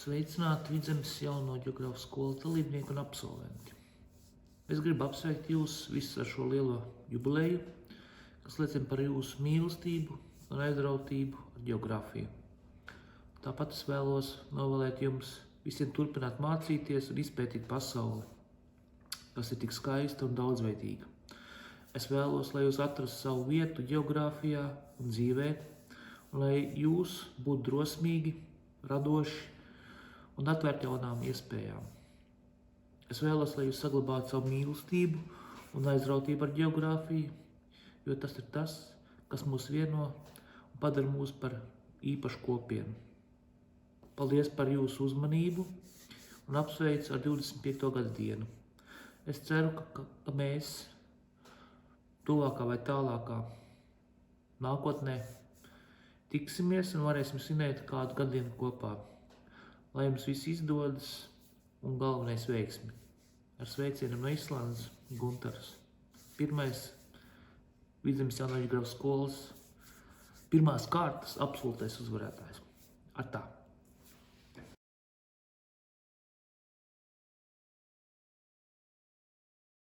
Sveicināti Vidzemes jauno ģeogrāfu skolas dalībnieki un absolventi. Es gribu apsveikt jūs visus ar šo lielo jubileju, kas liecina par jūsu mīlestību un aizrautību ar ģeogrāfiju. Tāpat es vēlos novēlēt jums visiem turpināt mācīties un izpētīt pasauli, kas ir tik skaista un daudzveidīga. Es vēlos, lai jūs atrastu savu vietu ģeogrāfijā un dzīvē, un lai jūs būtu drosmīgi, radoši un atvērti jaunām iespējām. Es vēlos, lai jūs saglabātu savu mīlestību un aizrautību ar ģeogrāfiju, jo tas ir tas, kas mūs vieno un padara mūs par īpašu kopienu. Paldies par jūsu uzmanību un apsveicu ar 25. gada dienu. Es ceru, ka mēs tuvākā vai tālākā nākotnē tiksimies un varēsim svinēt kādu gadienu kopā. Lai jums viss izdodas un galvenais veiksmi. Ar sveicieniem no Islandes, Guntars. Pirmais Vidzemes jauno ģeogrāfu skolas pirmās kārtas absolūtais uzvarētājs. Ar tā!